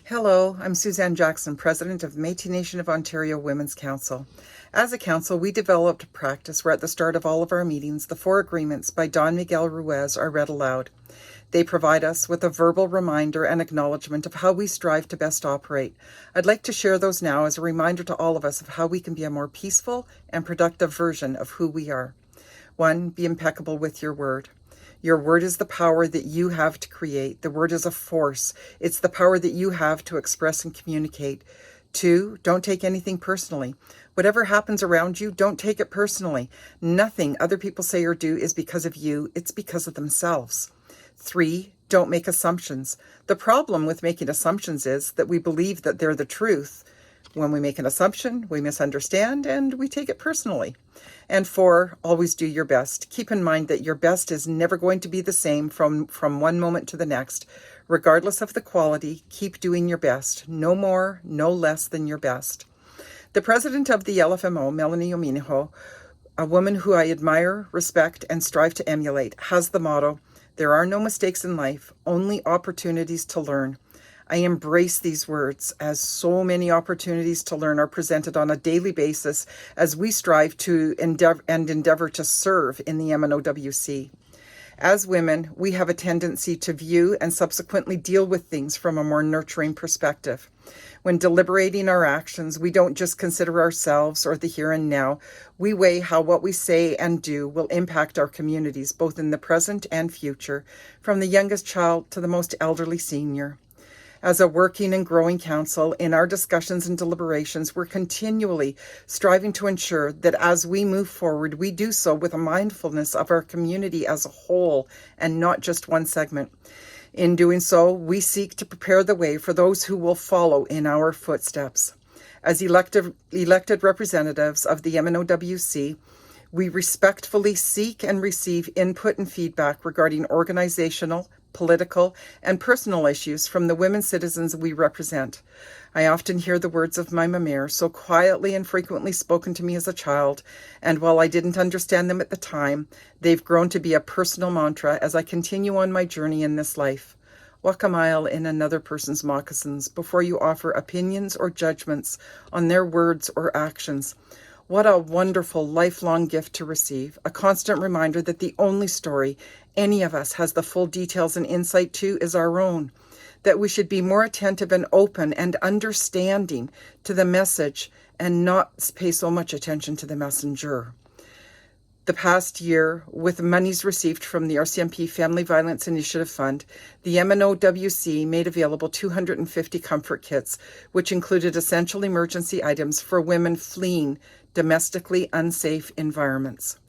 Hello, I'm Suzanne Jackson, President of Métis Nation of Ontario Women's Council. As a council, we developed a practice where at the start of all of our meetings, the 4 agreements by Don Miguel Ruiz are read aloud. They provide us with a verbal reminder and acknowledgement of how we strive to best operate. I'd like to share those now as a reminder to all of us of how we can be a more peaceful and productive version of who we are. 1, be impeccable with your word. Your word is the power that you have to create. The word is a force. It's the power that you have to express and communicate. 2, don't take anything personally. Whatever happens around you, don't take it personally. Nothing other people say or do is because of you. It's because of themselves. 3, don't make assumptions. The problem with making assumptions is that we believe that they're the truth. When we make an assumption, we misunderstand and we take it personally. And 4, always do your best. Keep in mind that your best is never going to be the same from one moment to the next. Regardless of the quality, keep doing your best. No more, no less than your best. The president of the LFMO, Melanie Ominiho, a woman who I admire, respect, and strive to emulate, has the motto, "There are no mistakes in life, only opportunities to learn." I embrace these words as so many opportunities to learn are presented on a daily basis as we strive to endeavor to serve in the MNOWC. As women, we have a tendency to view and subsequently deal with things from a more nurturing perspective. When deliberating our actions, we don't just consider ourselves or the here and now. We weigh how what we say and do will impact our communities, both in the present and future, from the youngest child to the most elderly senior. As a working and growing council, in our discussions and deliberations, we're continually striving to ensure that as we move forward, we do so with a mindfulness of our community as a whole and not just one segment. In doing so, we seek to prepare the way for those who will follow in our footsteps. As elected representatives of the MNOWC, we respectfully seek and receive input and feedback regarding organizational, political, and personal issues from the women citizens we represent. I often hear the words of my mère, so quietly and frequently spoken to me as a child, and while I didn't understand them at the time, they've grown to be a personal mantra as I continue on my journey in this life. Walk a mile in another person's moccasins before you offer opinions or judgments on their words or actions. What a wonderful lifelong gift to receive, a constant reminder that the only story any of us has the full details and insight to is our own, that we should be more attentive and open and understanding to the message and not pay so much attention to the messenger. The past year, with monies received from the RCMP Family Violence Initiative Fund, the MNOWC made available 250 comfort kits, which included essential emergency items for women fleeing domestically unsafe environments.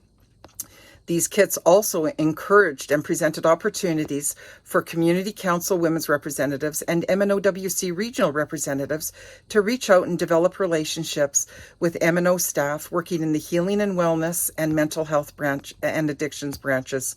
These kits also encouraged and presented opportunities for Community Council women's representatives and MNOWC regional representatives to reach out and develop relationships with MNO staff working in the healing and wellness and mental health branch and addictions branches.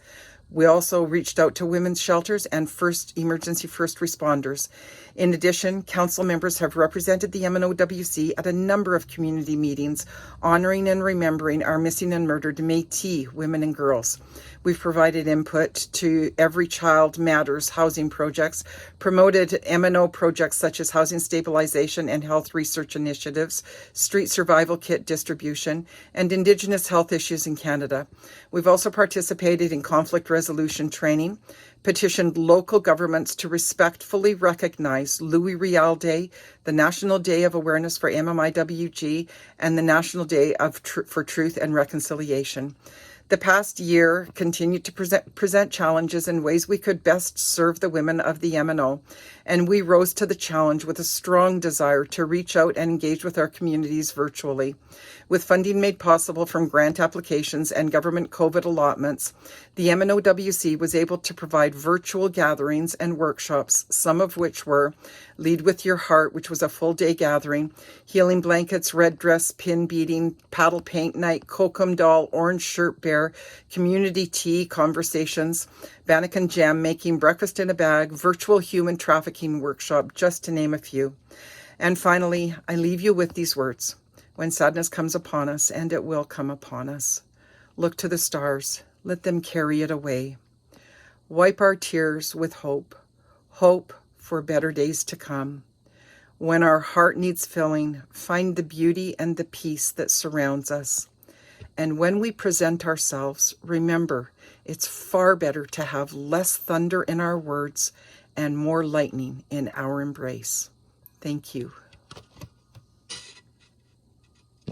We also reached out to women's shelters and emergency first responders. In addition, council members have represented the MNOWC at a number of community meetings, honoring and remembering our missing and murdered Métis women and girls. We've provided input to Every Child Matters housing projects, promoted MNO projects such as housing stabilization and health research initiatives, street survival kit distribution, and Indigenous health issues in Canada. We've also participated in conflict resolution training, petitioned local governments to respectfully recognize Louis Riel Day, the National Day of Awareness for MMIWG, and the National Day for Truth and Reconciliation. The past year continued to present challenges in ways we could best serve the women of the MNO, and we rose to the challenge with a strong desire to reach out and engage with our communities virtually. With funding made possible from grant applications and government COVID allotments, the MNOWC was able to provide virtual gatherings and workshops, some of which were Lead with Your Heart, which was a full-day gathering, Healing Blankets, Red Dress, Pin Beating, Paddle Paint Night, Kokum Doll, Orange Shirt Bear, Community Tea Conversations, Banneken Jam Making, Breakfast in a Bag, Virtual Human Trafficking Workshop, just to name a few. And finally, I leave you with these words. When sadness comes upon us, and it will come upon us, look to the stars, let them carry it away. Wipe our tears with hope, hope for better days to come. When our heart needs filling, find the beauty and the peace that surrounds us. And when we present ourselves, remember, it's far better to have less thunder in our words and more lightning in our embrace. Thank you.